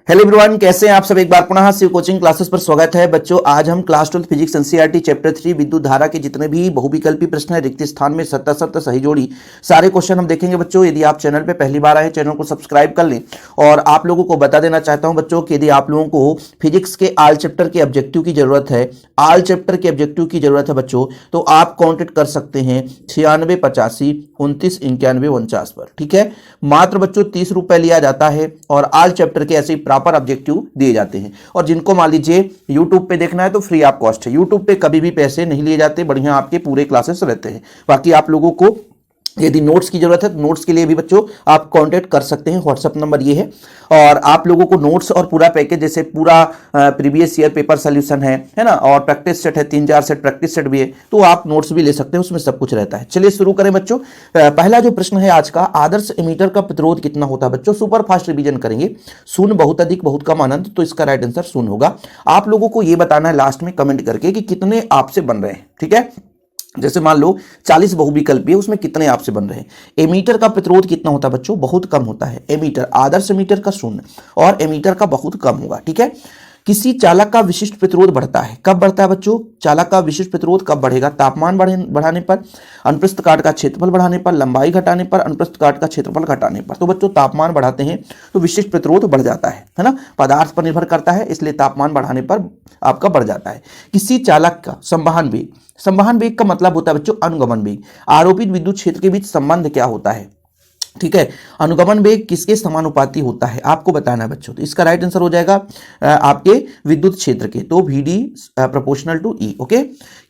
Hello everyone, कैसे हैं आप सब। एक बार पुनः शिव कोचिंग क्लासेस पर स्वागत है बच्चों। आज हम क्लास 12 फिजिक्स एनसीईआरटी चैप्टर 3 विद्युत धारा के जितने भी बहुविकल्पी प्रश्न है, रिक्त स्थान में सत्ता सत्ता सही जोड़ी, सारे क्वेश्चन हम देखेंगे बच्चों। यदि आप चैनल पे पहली बार आए, चैनल को सब्सक्राइब कर लें। और आप लोगों को बता देना चाहता हूं बच्चों कि यदि आप लोगों को फिजिक्स के आल चैप्टर के ऑब्जेक्टिव की जरूरत है, आल चैप्टर के ऑब्जेक्टिव की जरूरत है बच्चों, तो आप कॉन्टेक्ट कर सकते हैं 9685299149 पर। ठीक है, मात्र बच्चों 30 रुपए लिया जाता है और आल चैप्टर के ऐसे प्रॉपर ऑब्जेक्टिव दिए जाते हैं। और जिनको मान लीजिए YouTube पे देखना है तो फ्री ऑफ कॉस्ट है। YouTube पे कभी भी पैसे नहीं लिए जाते, बढ़िया आपके पूरे क्लासेस रहते हैं। बाकी आप लोगों को यदि नोट्स की जरूरत है तो नोट्स के लिए भी बच्चों आप कांटेक्ट कर सकते हैं। व्हाट्सएप नंबर ये है। और आप लोगों को नोट्स और पूरा पैकेज, जैसे पूरा प्रीवियस ईयर पेपर सोल्यूशन है ना, और प्रैक्टिस सेट है, 3-4 सेट प्रैक्टिस सेट भी है, तो आप नोट्स भी ले सकते हैं, उसमें सब कुछ रहता है। चलिए शुरू करें बच्चों। पहला जो प्रश्न है आज का, आदर्श एमीटर का प्रतिरोध कितना होता है बच्चों। सुपर फास्ट रिवीजन करेंगे। शून्य, बहुत अधिक, बहुत कम, अनंत, तो इसका राइट आंसर शून्य होगा। आप लोगों को यह बताना है लास्ट में कमेंट करके कि कितने आपसे बन रहे हैं। ठीक है, जैसे मान लो 40 बहुविकल्पी है, उसमें कितने आपसे बन रहे हैं। एमीटर का प्रतिरोध कितना होता है बच्चों, बहुत कम होता है। एमीटर, आदर्श एमीटर का शून्य और एमीटर का बहुत कम होगा। ठीक है, किसी चालक का विशिष्ट प्रतिरोध बढ़ता है, कब बढ़ता है बच्चों। चालक का विशिष्ट प्रतिरोध कब बढ़ेगा, तापमान बढ़ाने पर, अनुप्रस्थ काट का क्षेत्रफल बढ़ाने पर, लंबाई घटाने पर, अनुप्रस्थ काट का क्षेत्रफल घटाने पर। तो बच्चों तापमान बढ़ाते हैं तो विशिष्ट प्रतिरोध बढ़ जाता है ना, पदार्थ पर निर्भर करता है, इसलिए तापमान बढ़ाने पर आपका बढ़ जाता है। किसी चालक का संवहन वेग, संवहन वेग का मतलब होता है बच्चों अनुगमन वेग। आरोपित विद्युत क्षेत्र के बीच संबंध क्या होता है। ठीक है, अनुगमन वेग किसके समानुपाती होता है आपको बताना है बच्चों। तो इसका राइट आंसर हो जाएगा आपके विद्युत क्षेत्र के, तो VD proportional to E। Okay,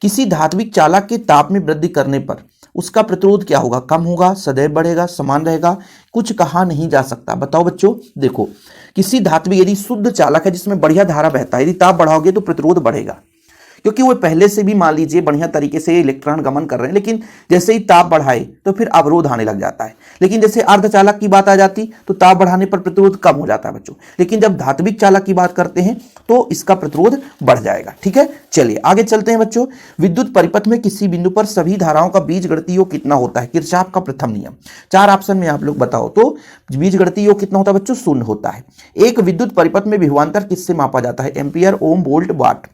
किसी धात्विक चालक के ताप में वृद्धि करने पर उसका प्रतिरोध क्या होगा, कम होगा, सदैव बढ़ेगा, समान रहेगा, कुछ कहा नहीं जा सकता। बताओ बच्चों, देखो किसी धात्विक, यदि शुद्ध चालक है जिसमें बढ़िया धारा बहता है, यदि ताप बढ़ाओगे तो प्रतिरोध बढ़ेगा, क्योंकि वो पहले से भी मान लीजिए बढ़िया तरीके से इलेक्ट्रॉन गमन कर रहे हैं। लेकिन जैसे ही ताप बढ़ाए तो फिर अवरोध आने लग जाता है। लेकिन जैसे अर्धचालक की बात आ जाती तो ताप बढ़ाने पर प्रतिरोध कम हो जाता है बच्चों। लेकिन जब धात्विक चालक की बात करते हैं तो इसका प्रतिरोध बढ़ जाएगा। ठीक है, चलिए आगे चलते हैं बच्चों। विद्युत परिपथ में किसी बिंदु पर सभी धाराओं का बीजगणितीय योग कितना होता है, किरचॉफ का प्रथम नियम। 4 ऑप्शन में आप लोग बताओ तो बीजगणितीय योग कितना होता है बच्चों, शून्य होता है। एक विद्युत परिपथ में विभवांतर किससे मापा जाता है, एम्पियर, ओम, वोल्ट, वाट।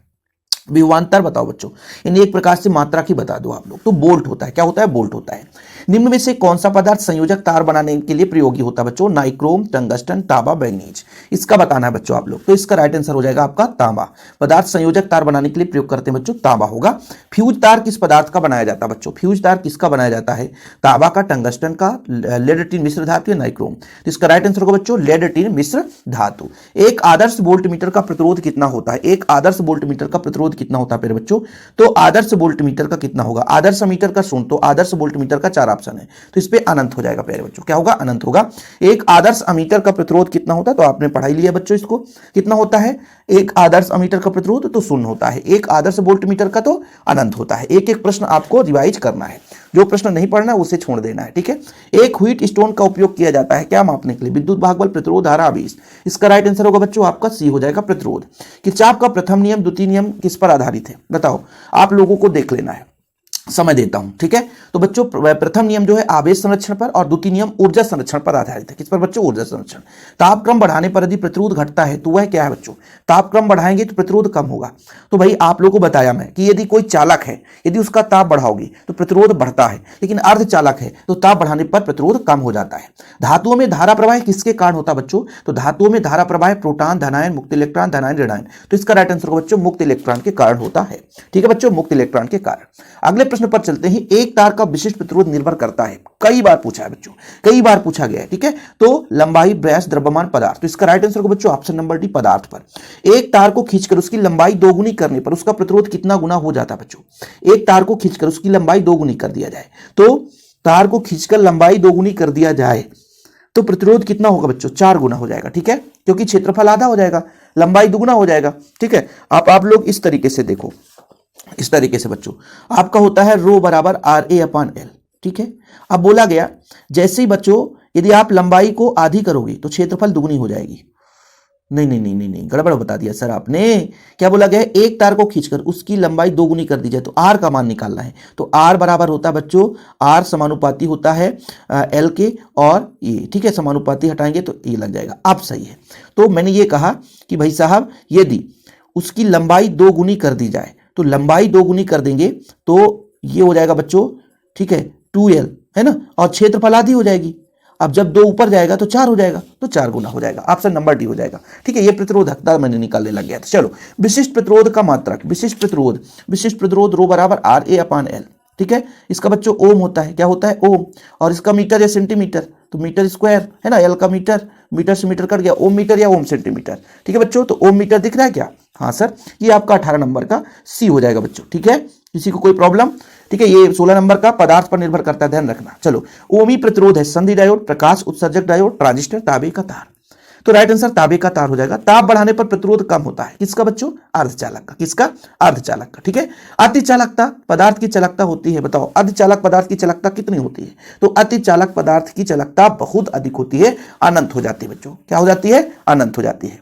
विभवांतर बताओ बच्चों, यानी एक प्रकार से मात्रा की बता दो आप लोग, तो बोल्ट होता है। क्या होता है, बोल्ट होता है। निम्न में से कौन सा पदार्थ संयोजक तार बनाने के लिए प्रयोगी होता है बच्चों, नाइक्रोम, टंगस्टन, तांबा, मैग्नीज। इसका बताना है बच्चों आप लोग। तो इसका राइट आंसर हो जाएगा आपका तांबा। पदार्थ संयोजक तार बनाने के लिए प्रयोग करते हैं बच्चों, तांबा होगा। फ्यूज तार किस पदार्थ का बनाया जाता है बच्चों, फ्यूज तार किसका बनाया जाता है, तांबा का, टंगस्टन का, लेड टिन मिश्र धातु या नाइक्रोम। तो इसका राइट आंसर होगा बच्चों लेड टिन मिश्र धातु। एक आदर्श वोल्ट मीटर का प्रतिरोध कितना होता है, एक आदर्श वोल्ट मीटर का प्रतिरोध कितना होता है मेरे बच्चों। तो आदर्श वोल्ट मीटर का कितना होगा, आदर्श मीटर का शून्य, तो आदर्श वोल्ट मीटर का 4 ऑप्शन है, तो इस पे अनंत हो जाएगा प्यारे बच्चों। क्या होगा, अनंत होगा। एक आदर्श अमीटर का प्रतिरोध कितना होता है, तो आपने पढ़ाई लिया बच्चों इसको, कितना होता है एक आदर्श अमीटर का प्रतिरोध, तो शून्य होता है। एक आदर्श वोल्ट मीटर का तो अनंत होता है। एक एक प्रश्न आपको रिवाइज करना है, जो प्रश्न नहीं पढ़ना उसे छोड़ देना है। ठीक है, एक व्हीट स्टोन का उपयोग किया जाता है क्या मापने के लिए, विद्युत भागबल, प्रतिरोध, धारा, आवेश। इसका राइट आंसर होगा बच्चों आपका सी हो जाएगा, प्रतिरोध। किरचॉफ का प्रथम नियम, द्वितीय नियम किस पर आधारित है बताओ, आप लोगों को देख लेना है, समय देता हूं। ठीक है, तो बच्चों प्रथम नियम जो है आवेश संरक्षण पर और द्वितीय नियम ऊर्जा संरक्षण पर आधारित है। किस पर बच्चों, ऊर्जा संरक्षण। तापक्रम बढ़ाने पर यदि प्रतिरोध घटता है तो वह क्या है बच्चों, तापक्रम बढ़ाएंगे तो प्रतिरोध कम होगा। तो भाई आप लोगों को बताया मैं कि यदि कोई चालक है, यदि उसका ताप बढ़ाओगे तो प्रतिरोध बढ़ता है, लेकिन अर्धचालक है तो ताप बढ़ाने पर प्रतिरोध कम हो जाता है। धातुओं में धारा प्रवाह किसके कारण होता है बच्चों, तो धातुओं में धारा प्रवाह प्रोटॉन, धनायन, मुक्त इलेक्ट्रॉन, धनायन, ऋणायन। तो इसका राइट आंसर होगा बच्चों मुक्त इलेक्ट्रॉन के कारण होता है। ठीक है बच्चों, मुक्त इलेक्ट्रॉन के कारण। अगले प्रश्न पर चलते हैं। एक तार का विशिष्ट प्रतिरोध निर्भर करता है, कई बार पूछा है बच्चों, कई बार पूछा गया है। ठीक है, तो लंबाई, व्यास, द्रव्यमान, पदार्थ। तो इसका राइट आंसर होगा बच्चों ऑप्शन नंबर डी, पदार्थ पर। एक तार को खींचकर उसकी लंबाई दोगुनी करने पर उसका प्रतिरोध कितना गुना हो जाता है बच्चों। एक तार को खींचकर उसकी लंबाई दोगुनी कर दिया जाए, तो तार को खींचकर लंबाई दोगुनी कर दिया जाए तो प्रतिरोध कितना होगा बच्चों, 4 गुना हो जाएगा। ठीक है, क्योंकि क्षेत्रफल आधा हो जाएगा, लंबाई दुगुना हो जाएगा। ठीक है, आप लोग इस तरीके से देखो, इस तरीके से बच्चों आपका होता है रो बराबर RA/L। ठीक है, अब बोला गया जैसे ही बच्चों यदि आप लंबाई को आधी करोगे तो क्षेत्रफल दुगनी हो जाएगी, नहीं नहीं नहीं नहीं नहीं, गड़बड़ बता दिया सर आपने। क्या बोला गया है, एक तार को खींचकर उसकी लंबाई दोगुनी कर दी जाए तो आर का मान निकालना है। तो आर बराबर होता है बच्चों, आर समानुपाती होता है एल के, और ये ठीक है समानुपाती हटाएंगे तो ये लग जाएगा। अब सही है। तो मैंने ये कहा कि भाई साहब यदि उसकी लंबाई दोगुनी कर दी जाए, तो लंबाई दोगुनी कर देंगे तो ये हो जाएगा बच्चों, ठीक है 2l है ना, और क्षेत्रफल आधी हो जाएगी। अब जब 2 ऊपर जाएगा तो 4 हो जाएगा, तो 4 गुना हो जाएगा। ऑप्शन नंबर डी हो जाएगा। ठीक है, ये प्रतिरोधकता मैंने निकालने लग गया था। चलो, विशिष्ट प्रतिरोध का मात्रक, विशिष्ट प्रतिरोध रो बराबर आर ए अपान एल। ठीक है, इसका बच्चों ओम होता है, क्या होता है ओम, और इसका मीटर या सेंटीमीटर, तो मीटर स्क्वायर है ना, एल का मीटर, मीटर से मीटर कट गया, ओम मीटर या ओम सेंटीमीटर। ठीक है बच्चों, तो ओम मीटर दिख रहा है क्या? हाँ सर, ये आपका 18 नंबर का सी हो जाएगा बच्चों। ठीक है, किसी को कोई प्रॉब्लम? ठीक है, ये 16 नंबर का पदार्थ पर निर्भर करता है, ध्यान रखना। चलो, ओमी प्रतिरोध है संधि डायोड, प्रकाश उत्सर्जक डायोड, ट्रांजिस्टर, तांबे का तार। तो राइट आंसर तांबे का तार हो जाएगा। ताप बढ़ाने पर प्रतिरोध कम होता है, किसका बच्चों? अर्धचालक का। किसका? अर्धचालक का। ठीक है, अतिचालकता पदार्थ की चालकता होती है, बताओ अर्धचालक पदार्थ की चालकता कितनी होती है? तो अतिचालक पदार्थ की चालकता बहुत अधिक होती है, अनंत हो जाती है बच्चों। क्या हो जाती है? अनंत हो जाती है।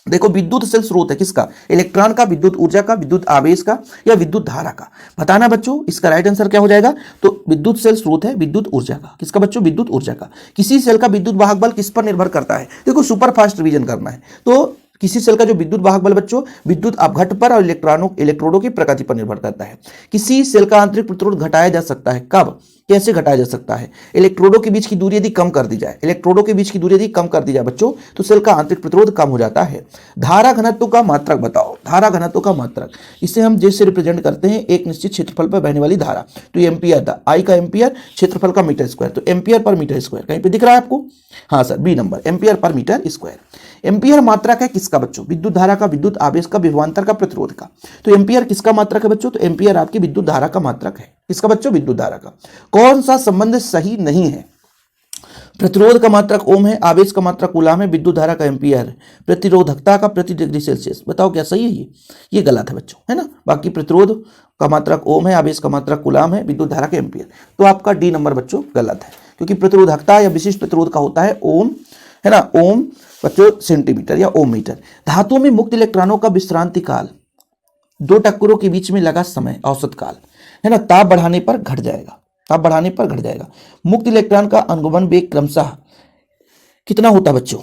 देखो, विद्युतशील स्रोत है किसका? इलेक्ट्रॉन का, विद्युत ऊर्जा का, विद्युत आवेश का, या विद्युत धारा का? बताना बच्चों, इसका राइट आंसर क्या हो जाएगा? तो विद्युतशील स्रोत है विद्युत ऊर्जा का। किसका बच्चों? विद्युत ऊर्जा का। किसी सेल का विद्युत वाहक बल किस पर निर्भर करता है? देखो, सुपर फास्ट रिवीजन करना है। तो किसी सेल का जो विद्युत वाहक बल बच्चों विद्युत अपघट्ट पर और इलेक्ट्रोडों की प्रकृति पर निर्भर करता है। किसी सेल का आंतरिक प्रतिरोध घटाया जा सकता है, कब, कैसे घटाया जा सकता है? इलेक्ट्रोडों के बीच की दूरी यदि कम कर दी जाए, इलेक्ट्रोडों के बीच की दूरी यदि कम कर दी जाए बच्चों, तो सेल का आंतरिक प्रतिरोध कम हो जाता है। धारा घनत्व का मात्रक बताओ, धारा घनत्व का मात्रक, इसे हम जैसे रिप्रेजेंट करते हैं एक निश्चित क्षेत्रफल पर बहने वाली धारा। तो एम्पियर था, आई का एम्पियर, क्षेत्रफल का मीटर स्क्वायर, तो एम्पियर पर मीटर स्क्वायर। कहीं पे दिख रहा है आपको? हाँ sir, B number, ampere per metre square. Ampere मात्रक है किसका बच्चों? विद्युत धारा का, विद्युत आवेश का, विभवांतर का, प्रतिरोध का। तो एम्पियर किसका मात्रक है बच्चों? तो एम्पियर आपकी विद्युत धारा का मात्रक है। किसका बच्चों? विद्युत धारा का। कौन सा संबंध सही नहीं है? प्रतिरोध का मात्रक ओम है, आवेश का मात्रक कूलाम है, विद्युत धारा का एम्पियर है, प्रतिरोधकता का प्रति डिग्री सेल्सियस। बताओ क्या सही है? ये गलत है बच्चों, है ना। बाकी प्रतिरोध का मात्रक ओम है, आवेश का मात्रक कूलाम है, विद्युत धारा का एम्पियर। तो आपका डी नंबर बच्चों गलत है, क्योंकि प्रतिरोधकता या विशिष्ट प्रतिरोध का होता है ओम, है ना, ओम बच्चों सेंटीमीटर या ओम मीटर। धातुओं में मुक्त इलेक्ट्रॉनों का विश्रांति काल, दो टक्करों के बीच में लगा समय, औसत काल, है ना, ताप बढ़ाने पर घट जाएगा, ताप बढ़ाने पर घट जाएगा। मुक्त इलेक्ट्रॉन का अनुगमन वेग क्रमशः कितना होता बच्चों?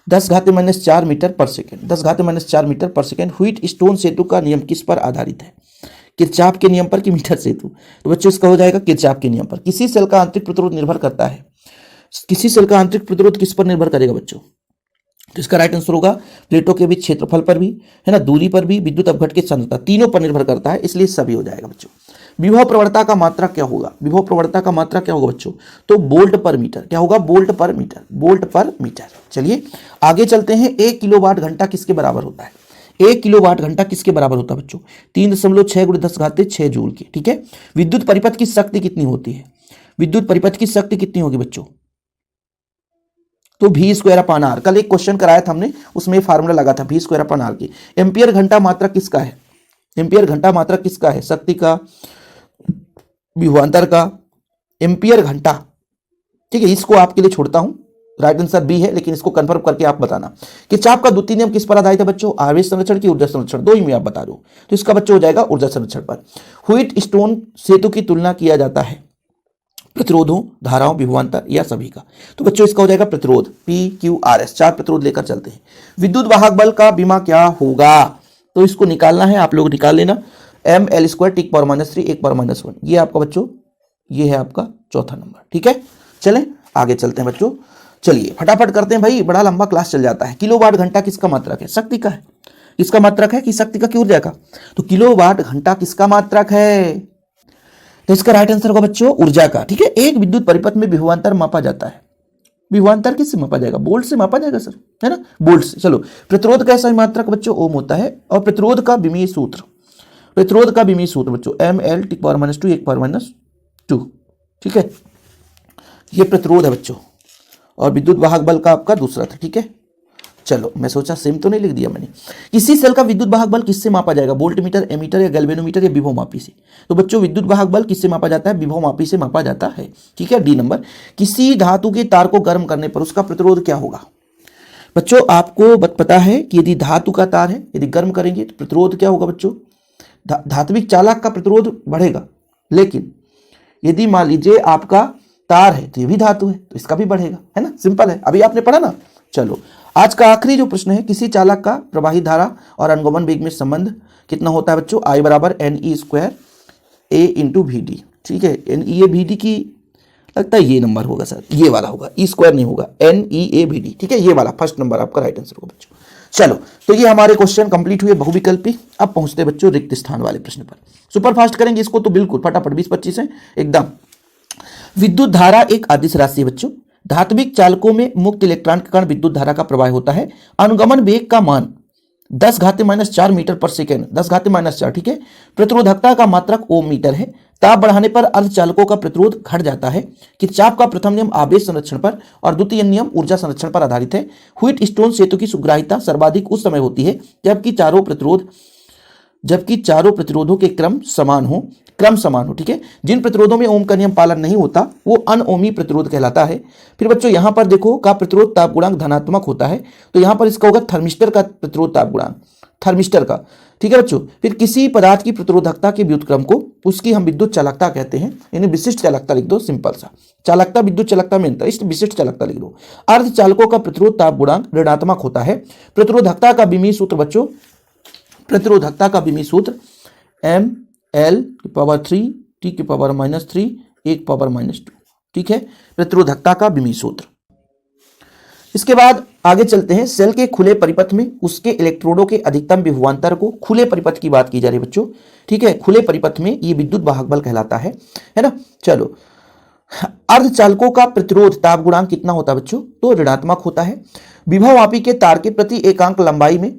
10⁻⁻⁴ मीटर पर सेकेंड, 10⁻⁴ मीटर पर सेकेंड। व्हीट स्टोन सेतु का नियम किस पर आधारित है? किरचॉफ के नियम पर कि मीटर सेतु? तो बच्चों इसका हो जाएगा किरचॉफ के नियम पर। किसी सेल का आंतरिक प्रतिरोध निर्भर करता है, किसी सेल का आंतरिक प्रतिरोध किस पर निर्भर करेगा बच्चों? तो इसका राइट आंसर होगा प्लेटों के बीच क्षेत्रफल पर भी, है ना, दूरी पर भी, विद्युत अपघट्ट की सांद्रता, तीनों पर निर्भर करता है, इसलिए सभी हो जाएगा बच्चों। विभव प्रवणता का मात्रा क्या होगा? विभव प्रवणता का मात्रा क्या होगा बच्चों? तो वोल्ट पर मीटर। क्या होगा? वोल्ट पर मीटर, वोल्ट पर मीटर। चलिए आगे चलते हैं। 1 किलोवाट घंटा किसके बराबर होता है? 1 किलोवाट घंटा किसके बराबर होता है बच्चों? 3.6 × 10⁻6 जूल की। ठीक है, विद्युत परिपथ की शक्ति कितनी होती है? विद्युत परिपथ की शक्ति कितनी होगी बच्चों? तो V²/R। कल एक क्वेश्चन कराया था हमने, उसमें फार्मूला लगा था V²/R की। एम्पियर घंटा मात्रक किसका है? एम्पियर घंटा मात्रक किसका है? शक्ति का, विभवांतर का, एम्पियर घंटा। ठीक है, इसको आपके लिए छोड़ता हूं, राइट आंसर बी है, लेकिन इसको कंफर्म करके आप बताना। किरचॉफ का द्वितीय नियम किस पर आधारित है बच्चों? आवेश संरक्षण की ऊर्जा संरक्षण, दो ही में आप बता दो। तो इसका बच्चों हो जाएगा ऊर्जा संरक्षण पर। व्हीट स्टोन सेतु की तुलना किया जाता है प्रतिरोधों, धाराओं, विभवांतर या सभी का। तो बच्चों इसका हो जाएगा प्रतिरोध, PQRS। 4 प्रतिरोध लेकर चलते हैं। विद्युत वाहक बल का बीमा क्या होगा? तो इसको निकालना है, आप लोग निकाल लेना। mL² T⁻³ 1/1। ये आपका बच्चों, ये है आपका चौथा नंबर। ठीक है, चलें आगे चलते हैं बच्चों। चलिए फटाफट करते हैं भाई, बड़ा लंबा क्लास चल जाता है। किलोवाट घंटा किसका मात्रक है? शक्ति का है। किसका मात्रक है? कि शक्ति का कि ऊर्जा का? तो किलोवाट घंटा किसका मात्रक है? तो इसका राइट आंसर होगा बच्चों ऊर्जा का। ठीक है, एक विद्युत परिपथ में विभवांतर मापा जाता है। विभवांतर किससे मापा जाएगा? वोल्ट से मापा जाएगा सर, है ना, वोल्ट से। चलो, प्रतिरोध का ऐसा मात्रक बच्चों ओम होता है, और प्रतिरोध का विमीय सूत्र, प्रतिरोध का विमीय सूत्र बच्चों mL T⁻² 1/2। ठीक है, ये प्रतिरोध है बच्चों, और विद्युत वाहक बल का आपका दूसरा था। ठीक है, चलो मैं सोचा सेम तो नहीं लिख दिया मैंने। किसी सेल का विद्युत वाहक बल किससे मापा जाएगा? वोल्ट मीटर, एमीटर या गैल्वेनोमीटर या विभवमापी से? तो बच्चों विद्युत वाहक बल किससे मापा जाता है? विभवमापी से मापा जाता है। ठीक है, डी नंबर। किसी धातु के तार को गर्म करने पर उसका प्रतिरोध क्या होगा? बच्चों आपको पता है कि यदि धातु का तार है, यदि गर्म करेंगे तो प्रतिरोध क्या होगा बच्चों, धात्विक चालक का प्रतिरोध बढ़ेगा। लेकिन यदि मान लीजिए आपका तार है तो ये भी धातु है तो इसका भी बढ़ेगा, है ना, सिंपल है, अभी आपने पढ़ा ना। चलो आज का आखिरी जो प्रश्न है, किसी चालक का प्रवाहित धारा और अनुगमन वेग में संबंध कितना होता है बच्चों, I बराबर NE² A इंटू VD। ठीक है, NEA/VD की लगता है ये नंबर होगा सर, ये वाला होगा, E² नहीं होगा, NEA/VD। ठीक है, ये वाला फर्स्ट नंबर आपका राइट आंसर होगा बच्चों। चलो तो ये हमारे क्वेश्चन कंप्लीट हुए बहुविकल्पी। अब पहुंचते बच्चों रिक्त स्थान वाले प्रश्न पर। सुपर फास्ट करेंगे इसको तो बिल्कुल फटाफट, 20-25 है एकदम। विद्युत धारा एक अदिश राशि है बच्चों। धात्विक चालकों में मुक्त इलेक्ट्रॉन के कारण विद्युत धारा का प्रवाह होता है। अनुगमन वेग का मान 10⁻⁴ मीटर पर सेकेंड, 10⁻⁴। ठीक है, प्रतिरोधकता का मात्रक ओम मीटर है। ताप बढ़ाने पर अर्धचालकों का प्रतिरोध घट जाता है। किरचॉफ का प्रथम नियम आवेश संरक्षण पर और द्वितीय नियम ऊर्जा संरक्षण पर आधारित है। व्हीटस्टोन सेतु की सुग्राह्यता सर्वाधिक उस समय होती है जबकि चारों प्रतिरोधों के क्रम समान हो। ठीक है, जिन प्रतिरोधों में ओम का नियम पालन नहीं होता वो अनओमी प्रतिरोध कहलाता है। फिर बच्चों यहां पर देखो का प्रतिरोध ताप गुणांक धनात्मक होता है तो यहां पर इसका होगा थर्मिस्टर का प्रतिरोध ताप गुणांक, थर्मिस्टर का। ठीक है बच्चों, फिर किसी पदार्थ की प्रतिरोधकता के व्युत्क्रम को उसकी हम विद्युत चालकता कहते हैं, यानी विशिष्ट चालकता लिख दो, सिंपल सा। चालकता विद्युत चालकता में अंतर, इस विशिष्ट चालकता लिख दो। अर्धचालकों का प्रतिरोध ताप गुणांक ऋणात्मक होता है। प्रतिरोधकता का विमीय सूत्र बच्चों, प्रतिरोधकता का विमीय सूत्र mL⁻³ T⁻⁻3 1⁻²। ठीक है, प्रतिरोधकता का विमीय सूत्र। इसके बाद आगे चलते हैं। सेल के खुले परिपथ में उसके इलेक्ट्रोडों के अधिकतम विभवांतर को, खुले परिपथ की बात की जा रही है बच्चों। ठीक है, खुले परिपथ में ये विद्युत वाहक बल कहलाता है ना। चलो, अर्धचालकों का प्रतिरोध ताप गुणांक कितना होता है बच्चों, तो ऋणात्मक होता है। विभवमापी के तार के प्रति एकांक लंबाई में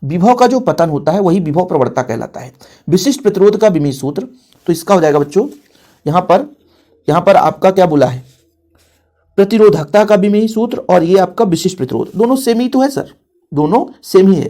विभव का जो पतन होता है वही विभव प्रवणता कहलाता है। विशिष्ट प्रतिरोध का विमीय सूत्र, तो इसका हो जाएगा बच्चों यहां पर आपका क्या बोला है, प्रतिरोधकता का विमीय सूत्र और ये आपका विशिष्ट प्रतिरोध, दोनों सेम ही तो है सर, दोनों सेम ही है।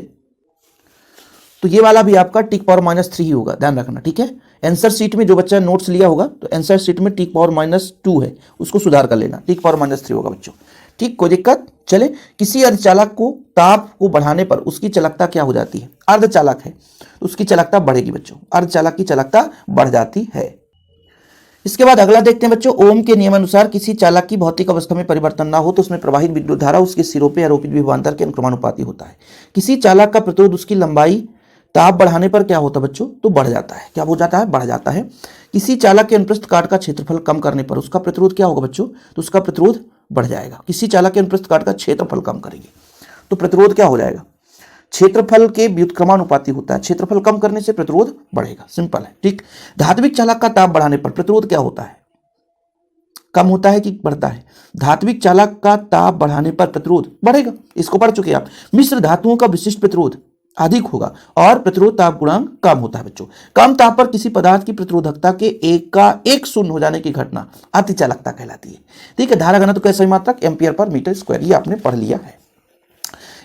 तो ये वाला भी आपका T⁻³ ही होगा, ध्यान रखना। ठीक है, आंसर शीट में जो बच्चा नोट्स लिया होगा तो आंसर शीट में T⁻² है, उसको सुधार कर लेना, T⁻³ होगा बच्चों। ठीक, कोई दिक्कत। चले, किसी अर्धचालक को ताप को बढ़ाने पर उसकी चालकता क्या हो जाती है, अर्धचालक है तो उसकी चालकता बढ़ेगी बच्चों, अर्धचालक की चालकता बढ़ जाती है। इसके बाद अगला देखते हैं बच्चों, ओम के नियमानुसार किसी चालक की भौतिक अवस्था में परिवर्तन ना हो तो उसमें प्रवाहित विद्युत धारा उसके सिरों पर आरोपित विभवांतर के अनुक्रमानुपाती होता है। किसी चालक का प्रतिरोध उसकी लंबाई ताप बढ़ाने पर क्या होता है बच्चों, तो बढ़ जाता है। क्या हो जाता है, बढ़ जाता है। किसी चालक के अनुप्रस्थ काट का क्षेत्रफल कम करने पर उसका प्रतिरोध क्या होगा बच्चों, तो उसका प्रतिरोध बढ़ जाएगा। किसी चालक के अनुप्रस्थ काट का क्षेत्रफल कम करेंगे तो प्रतिरोध क्या हो जाएगा, क्षेत्रफल के व्युत्क्रमानुपाती होता है, क्षेत्रफल कम करने से प्रतिरोध बढ़ेगा, सिंपल है। ठीक, धात्विक चालक का ताप बढ़ाने पर प्रतिरोध क्या होता है, कम होता है कि बढ़ता है, धात्विक चालक का ताप बढ़ाने पर प्रतिरोध बढ़ेगा, इसको पढ़ चुके आप। मिश्र धातुओं का विशिष्ट प्रतिरोध अधिक होगा और प्रतिरोध ताप गुणांक कम होता है बच्चों। कम ताप पर किसी पदार्थ की प्रतिरोधकता के 1 शून्य हो जाने की घटना अतिचालकता कहलाती है। ठीक है, धारा घनत्व कैसे मात्रक एम्पीयर/मीटर², ये आपने पढ़ लिया है।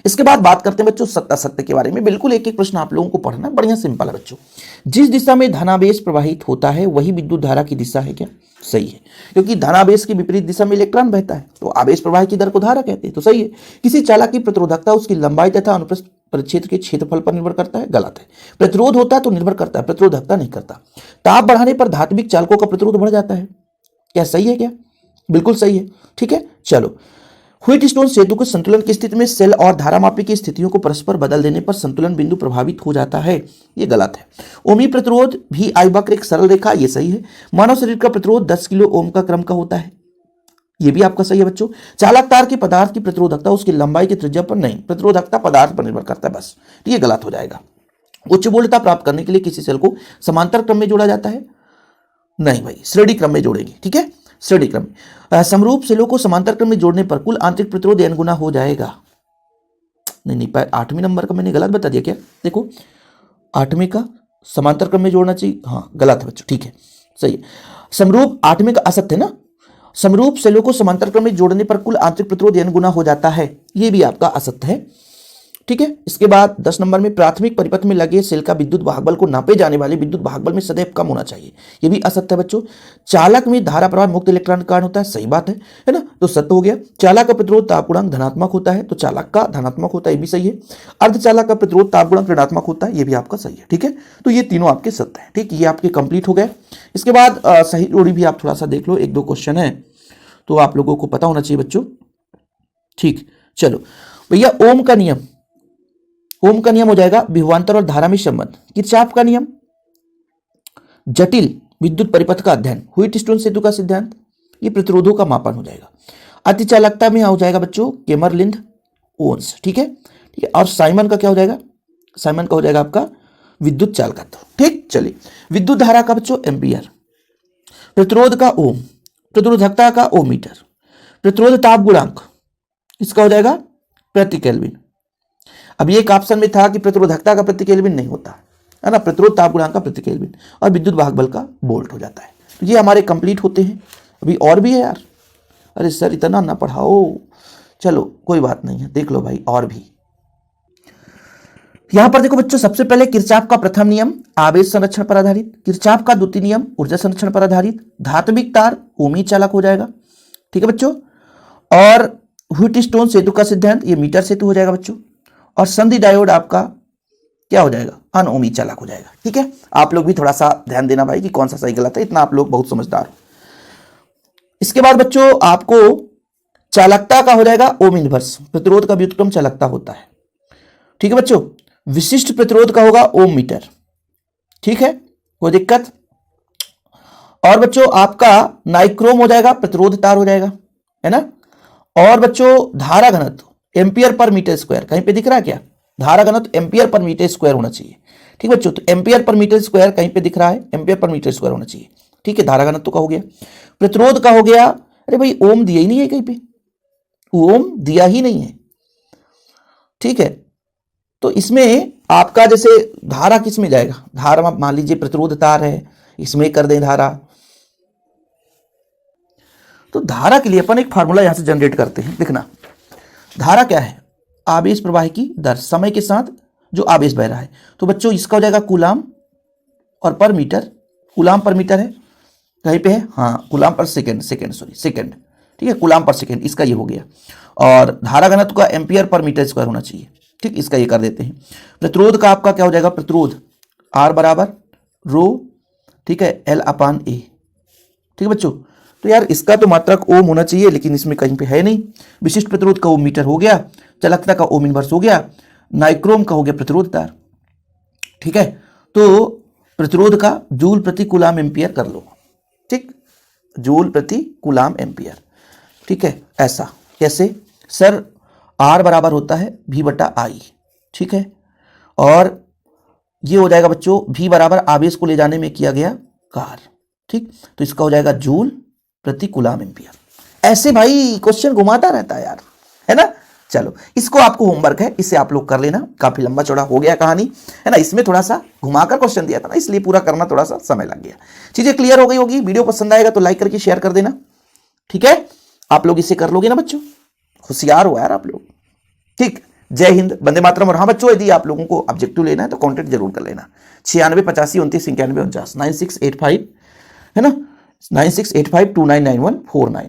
इसके बाद बात करते हैं बच्चों सत्ता सत्य के बारे में। बिल्कुल एक एक प्रश्न आप लोगों को पढ़ना, बढ़िया सिंपल है बच्चों। जिस दिशा में धनावेश प्रवाहित होता है वही विद्युत धारा की दिशा है क्या, सही है, क्योंकि धनावेश की विपरीत दिशा में इलेक्ट्रॉन बहता है तो आवेश प्रवाह की दर को धारा कहते हैं, तो सही है। किसी चालक की प्रतिरोधकता उसकी लंबाई तथा अनुप्रस्थ परिक्षेत्र के क्षेत्रफल पर निर्भर करता है, गलत है। प्रतिरोध होता है तो निर्भर करता है, प्रतिरोधकता नहीं करता। ताप बढ़ाने पर धात्विक चालकों का प्रतिरोध बढ़ जाता है, क्या सही है, क्या बिल्कुल सही है। ठीक है, चलो, व्हीटस्टोन सेतु के संतुलन की स्थिति में सेल और धारामापी की स्थितियों को परस्पर बदल देने पर संतुलन बिंदु प्रभावित हो जाता है, ये गलत है। ओमी प्रतिरोध भी I वक्र एक सरल रेखा, ये सही है। मानव शरीर का प्रतिरोध 10 किलो ओम का क्रम का होता है, ये भी आपका सही है बच्चों। चालक तार के पदार्थ की प्रतिरोधकता उसकी लंबाई की त्रिज्या पर नहीं, प्रतिरोधकता पदार्थ पर निर्भर करता है बस, तो ये गलत हो जाएगा। उच्च वोल्टता प्राप्त करने के लिए किसी सेल को समांतर क्रम में जोड़ा जाता है, नहीं भाई, श्रेणी क्रम में जोड़ेंगे। ठीक है, श्रेणी क्रम में। समरूप सेलों को समांतर क्रम में जोड़ने पर कुल आंतरिक प्रतिरोध n गुना हो जाएगा। नहीं, 8वें नंबर का मैंने गलत बता दिया क्या, देखो 8वें का समांतर क्रम में जोड़ना चाहिए, हाँ गलत है बच्चों। ठीक है, सही है। समरूप 8वें का असत्य है ना, समरूप सेलों को समांतर क्रम में जोड़ने पर कुल आंतरिक प्रतिरोध n गुना हो जाता है, ये भी आपका असत्य है। ठीक है। इसके बाद 10 नंबर में प्राथमिक परिपथ में लगे सेल का विद्युत भागबल को नापे जाने वाले विद्युत भागबल में सदैव कम होना चाहिए, ये भी असत्य है बच्चों। चालक में धारा प्रवाह मुक्त इलेक्ट्रॉन के कारण होता है, सही बात है ना, तो सत्य हो गया। चालक का प्रतिरोध ताप गुणांक धनात्मक होता है, तो चालक का धनात्मक होता है, ये भी सही है। अर्धचालक का प्रतिरोध ताप गुणांक ऋणात्मक होता है, ये भी आपका सही है, ठीक है। तो ये तीनों आपके सत्य है, ठीक, ये आपके कंप्लीट हो गए। इसके बाद सही जोड़ी भी आप थोड़ा सा देख लो, 1-2 क्वेश्चन है तो आप लोगों को पता होना चाहिए बच्चों, ठीक। चलो भैया, ओम का नियम, ओम का नियम हो जाएगा विभवांतर और धारा में संबंध। किरचॉफ का नियम जटिल विद्युत परिपथ का अध्ययन। व्हीटस्टोन सेतु का सिद्धांत, ये प्रतिरोधों का मापन हो जाएगा। अतिचालकता में हो जाएगा बच्चों केमरलिंद ओन्स, ठीक है, ठीक है। और साइमन का क्या हो जाएगा, साइमन का हो जाएगा आपका विद्युत चालकत्व, ठीक। चलिए, विद्युत धारा का बच्चों एम्पियर, प्रतिरोध का ओम, प्रतिरोधकता का ओम मीटर, प्रतिरोध ताप गुणांक इसका हो जाएगा प्रति केल्विन। अब ये एक ऑप्शन में था कि प्रतिरोधकता का प्रति केल्विन नहीं होता है ना, प्रतिरोध ताप गुणांक का प्रति केल्विन, और विद्युत भागबल का वोल्ट हो जाता है। तो ये हमारे कंप्लीट होते हैं। अभी और भी है यार, अरे सर इतना ना पढ़ाओ, चलो कोई बात नहीं है, देख लो भाई और भी। यहां पर देखो बच्चों, सबसे पहले किरचॉफ का प्रथम नियम आवेश संरक्षण पर आधारित, किरचॉफ का द्वितीय नियम ऊर्जा संरक्षण पर आधारित, धात्विक तार ओमी चालक हो जाएगा, ठीक है बच्चों। और व्हीटस्टोन सेतु का सिद्धांत, ये मीटर सेतु हो जाएगा बच्चों। और संधि डायोड आपका क्या हो जाएगा, अनओमी चालक हो जाएगा, ठीक है। आप लोग भी थोड़ा सा ध्यान देना भाई कि कौन सा सही गलत है, इतना आप लोग बहुत समझदार हो। इसके बाद बच्चों आपको चालकता का हो जाएगा ओम इनवर्स, प्रतिरोध का व्युत्क्रम चालकता होता है, ठीक है बच्चों। विशिष्ट प्रतिरोध का होगा ओम मीटर, ठीक है, कोई दिक्कत। और बच्चों आपका नाइक्रोम हो जाएगा, प्रतिरोध तार हो जाएगा, है ना। और बच्चों धारा घनत्व एम्पियर पर मीटर स्क्वायर, कहीं पे दिख रहा है क्या, धारा घनत्व एम्पियर पर मीटर स्क्वायर होना चाहिए, ठीक बच्चों। तो एम्पियर पर मीटर स्क्वायर कहीं पे दिख रहा है, एम्पियर पर मीटर स्क्वायर होना चाहिए, ठीक है। धारा घनत्व का हो गया, प्रतिरोध का हो गया, अरे भाई ओम दिया ही नहीं है कहीं पे, ओम दिया ही नहीं है, ठीक है। तो इसमें आपका जैसे धारा किस में जाएगा, धारा मान लीजिए प्रतिरोध तार है, इसमें कर दें धारा, तो धारा के लिए अपन एक फार्मूला यहां से जनरेट करते हैं। देखना, धारा क्या है, आवेश प्रवाह की दर, समय के साथ जो आवेश बह रहा है। तो बच्चों इसका हो जाएगा कूलाम और पर मीटर, कूलाम पर मीटर है कहीं पे है, हाँ कूलाम पर सेकेंड, सेकेंड, ठीक है, कूलाम पर सेकेंड, इसका ये हो गया। और धारा घनत्व का एम्पियर पर मीटर स्क्वायर होना चाहिए, ठीक, इसका ये कर देते हैं। प्रतिरोध का आपका क्या हो जाएगा, प्रतिरोध आर बराबर रो, ठीक है, एल अपान ए, ठीक है बच्चों। तो यार इसका तो मात्रक ओम होना चाहिए, लेकिन इसमें कहीं पे है नहीं। विशिष्ट प्रतिरोध का ओम मीटर हो गया, चालकता का ओम इनवर्स हो गया, नाइक्रोम का हो गया प्रतिरोध तार, ठीक है। तो प्रतिरोध का जूल प्रति कूलाम एम्पियर कर लो, ठीक, जूल प्रति कूलाम एम्पियर, ठीक है। ऐसा कैसे सर, आर बराबर होता है V बटा आई, ठीक है। और ये हो जाएगा बच्चों V बराबर आवेश को ले जाने में किया गया कार्य, ठीक। तो इसका हो जाएगा जूल प्रति कूलाम एम्पियर। ऐसे भाई क्वेश्चन घुमाता रहता है यार, है ना। चलो इसको आपको होमवर्क है, इसे आप लोग कर लेना, काफी लंबा चौड़ा हो गया कहानी, है ना। इसमें थोड़ा सा घुमाकर क्वेश्चन दिया था ना, इसलिए पूरा करना थोड़ा सा समय लग गया। चीजें क्लियर हो गई होगी, वीडियो पसंद आएगा तो लाइक करके शेयर कर देना, ठीक है। आप लोग इसे कर लोगे ना बच्चों, होशियार हो यार आप लोग, ठीक। जय हिंद, वंदे मातरम। और हाँ बच्चों, यदि आप लोगों को ऑब्जेक्टिव लेना है तो कॉन्टेक्ट जरूर कर लेना, 96 85 29 91 49 9685, है ना, 9685299149।